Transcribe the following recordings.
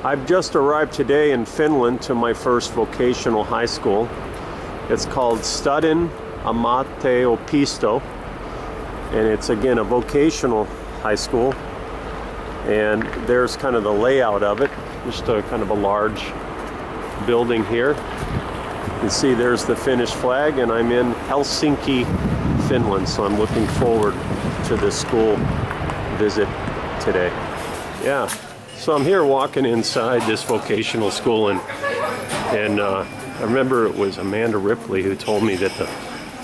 I've just arrived today in Finland to my first vocational high school. It's called Stadin Helsinki, and it's again a vocational high school. And there's kind of the layout of it, just a kind of a large building here. You can see there's the Finnish flag, and I'm in Helsinki, Finland, so I'm looking forward to this school visit today. Yeah, so I'm here walking inside this vocational school, and I remember it was Amanda Ripley who told me that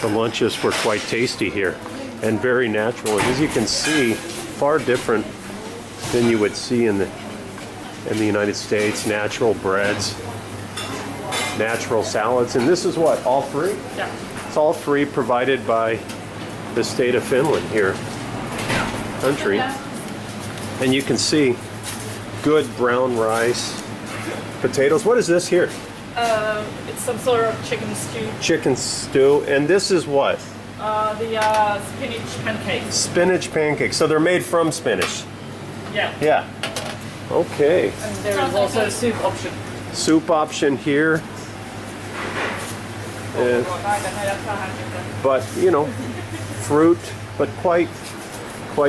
the lunches were quite tasty here and very natural. And as you can see, far different than you would see in the United States. Natural breads, natural salads, and this is what, all free? Yeah. It's all free, provided by the state of Finland here, country. And you can see good brown rice, potatoes. What is this here? It's some sort of chicken stew. Chicken stew, and this is what? The spinach pancakes. Spinach pancakes. So they're made from spinach. Yeah. Yeah. Okay. And there is also a soup option. Soup option here. But you know, fruit, but quite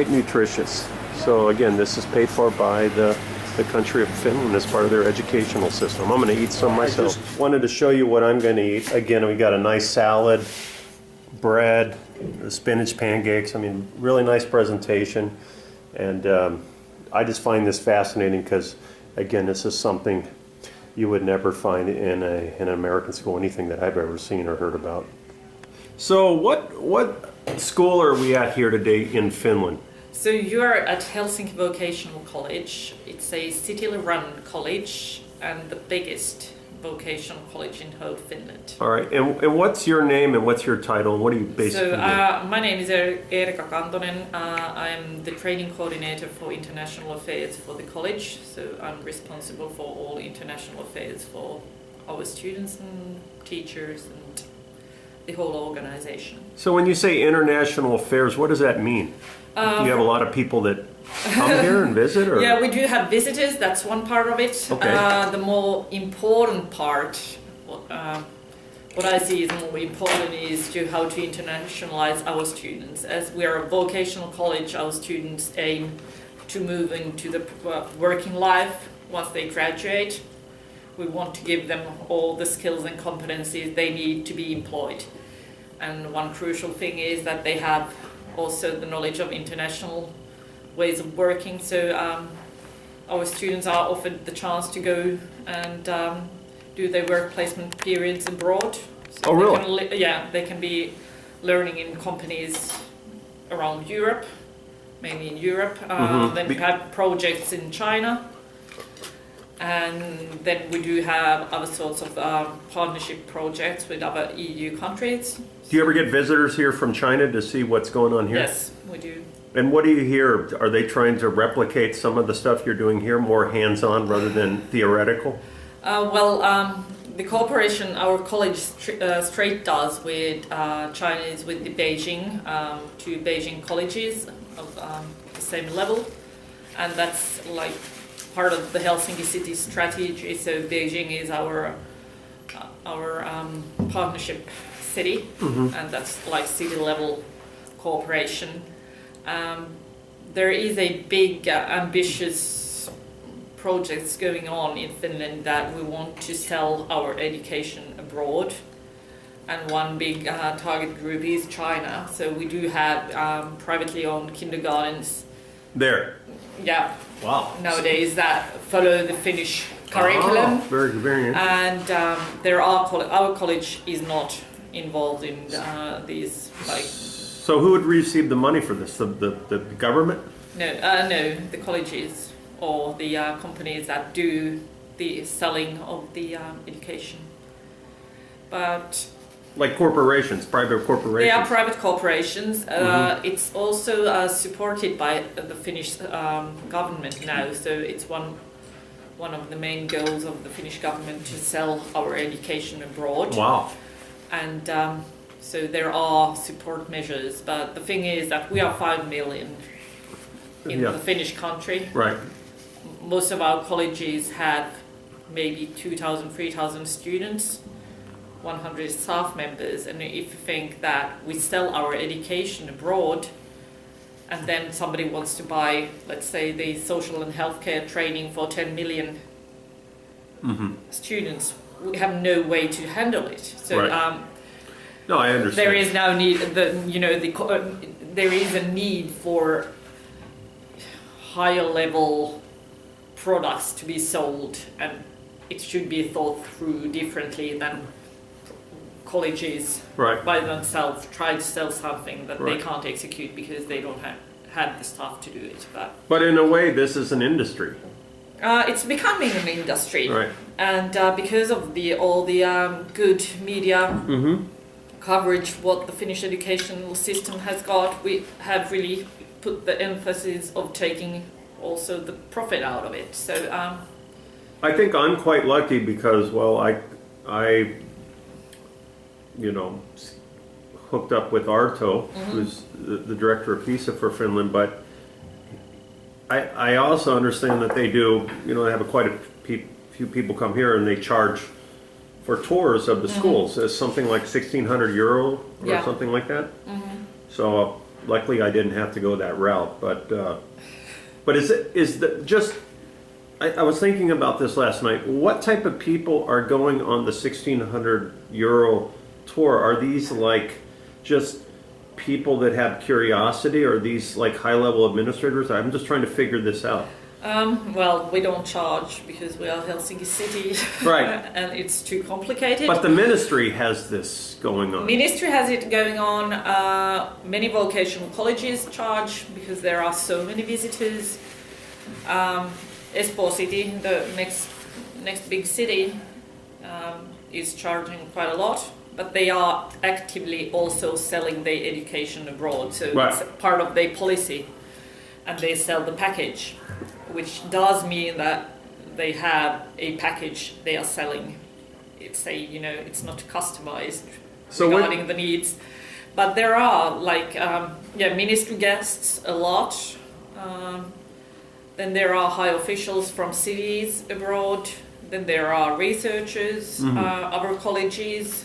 nutritious. So again, this is paid for by the country of Finland as part of their educational system. I'm going to eat some myself. I just wanted to show you what I'm going to eat. Again, we got a nice salad, bread, the spinach pancakes. I mean, really nice presentation. And I just find this fascinating because, again, this is something you would never find in an American school, anything that I've ever seen or heard about. So what school are we at here today in Finland? So you are at Helsinki Vocational College. It's a city-run college and the biggest vocational college in whole Finland. All right, and what's your name and what's your title and what do you basically do? My name is Erika Kantonen. I'm the training coordinator for international affairs for the college. So I'm responsible for all international affairs for our students and teachers and the whole organization. So when you say international affairs, what does that mean? Do you have a lot of people that come here and visit? Or? Yeah, we do have visitors. That's one part of it. Okay. The more important part, what I see is more important, is how to internationalize our students. As we are a vocational college, our students aim to move into the working life once they graduate. We want to give them all the skills and competencies they need to be employed. And one crucial thing is that they have also the knowledge of international ways of working. So our students are offered the chance to go and do their work placement periods abroad. So oh, really? They can be learning in companies around Europe, mainly in Europe. Then we have projects in China. And then we do have other sorts of partnership projects with other EU countries. Do you ever get visitors here from China to see what's going on here? Yes, we do. And what do you hear? Are they trying to replicate some of the stuff you're doing here, more hands-on rather than theoretical? The cooperation our college straight does with China is with the Beijing, two Beijing colleges of the same level. And that's like part of the Helsinki city strategy. So Beijing is our partnership city, and that's like city level cooperation. There is a big ambitious projects going on in Finland that we want to sell our education abroad, and one big target group is China. So we do have privately owned kindergartens There. Yeah. Wow. Nowadays that follow the Finnish curriculum. Oh, very, very interesting. And our college is not involved in these like. So who would receive the money for this? The government? No, the colleges or the companies that do the selling of the education. But like corporations, private corporations? they are private corporations. It's also supported by the Finnish government now, so it's one of the main goals of the Finnish government to sell our education abroad. Wow. And so there are support measures, but the thing is that we are 5 million in the Finnish country. Right. most of our colleges have maybe 2,000, 3,000 students, 100 staff members, and if you think that we sell our education abroad, and then somebody wants to buy, let's say, the social and healthcare training for 10 million students, we have no way to handle it. So Right. No, I understand. there is now there is a need for higher level products to be sold, and it should be thought through differently than colleges Right. by themselves try to sell something that they Right. can't execute because they don't have the staff to do it. But in a way, this is an industry. It's becoming an industry, Right. and because of all the good media coverage what the Finnish educational system has got, we have really put the emphasis of taking also the profit out of it. So I think I'm quite lucky because, well, I hooked up with Arto, who's the director of PISA for Finland, but I also understand that they do, they have quite a few people come here and they charge for tours of the schools. It's something like €1,600 or Yeah. something like that. So luckily I didn't have to go that route, but I was thinking about this last night. What type of people are going on the €1,600 tour? Are these like just people that have curiosity, or are these like high-level administrators? I'm just trying to figure this out. well, we don't charge because we are Helsinki City, Right. and it's too complicated. But the ministry has this going on. Ministry has it going on. Many vocational colleges charge because there are so many visitors. Espoo City, the next big city, is charging quite a lot, but they are actively also selling their education abroad. So Right. it's part of their policy, and they sell the package, which does mean that they have a package they are selling. It's not customized So when- regarding the needs, but there are ministry guests a lot. Then there are high officials from cities abroad. Then there are researchers, other colleges,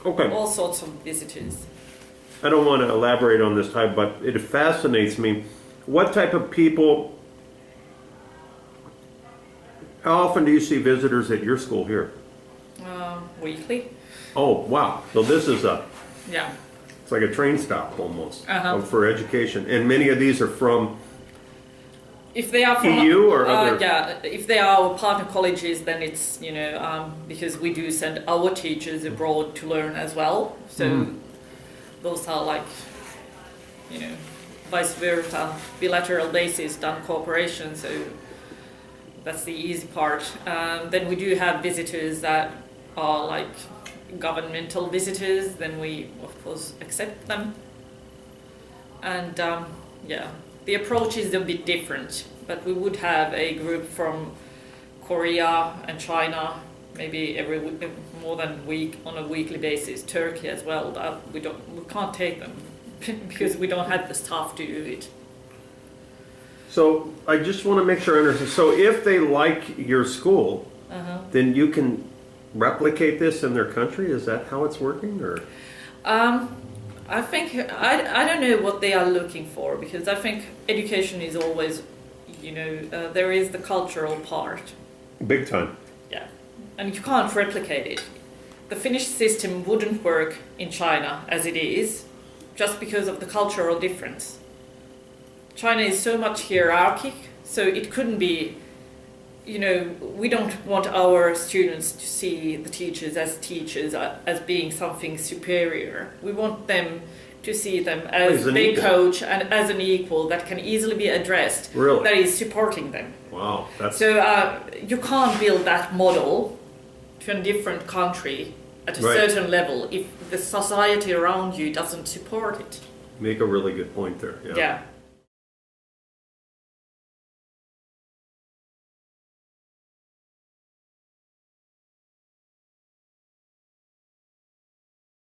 Okay. all sorts of visitors. I don't want to elaborate on this type, but it fascinates me. What type of people, how often do you see visitors at your school here? Weekly. Oh, wow. So this is Yeah. it's like a train stop almost Uh-huh. for education. And many of these are from If they are from EU or other? if they are our partner colleges, then it's because we do send our teachers abroad to learn as well. So those are vice versa, bilateral basis done cooperation. So that's the easy part. Then we do have visitors that are like governmental visitors. Then we of course accept them. And the approach is a bit different, but we would have a group from Korea and China, maybe more than on a weekly basis, Turkey as well, but we can't take them because we don't have the staff to do it. So I just want to make sure I understand. So if they like your school, then you can replicate this in their country? Is that how it's working, or? I think I don't know what they are looking for, because I think education is always, there is the cultural part. Big time. Yeah, and you can't replicate it. The Finnish system wouldn't work in China as it is, just because of the cultural difference. China is so much hierarchy, so it couldn't be, we don't want our students to see the teachers as being something superior. We want them to see them as an their equal. coach and as an equal that can easily be addressed, Really? that is supporting them. Wow, that's So you can't build that model to a different country at a Right. certain level if the society around you doesn't support it. make a really good point there. Yeah. Yeah.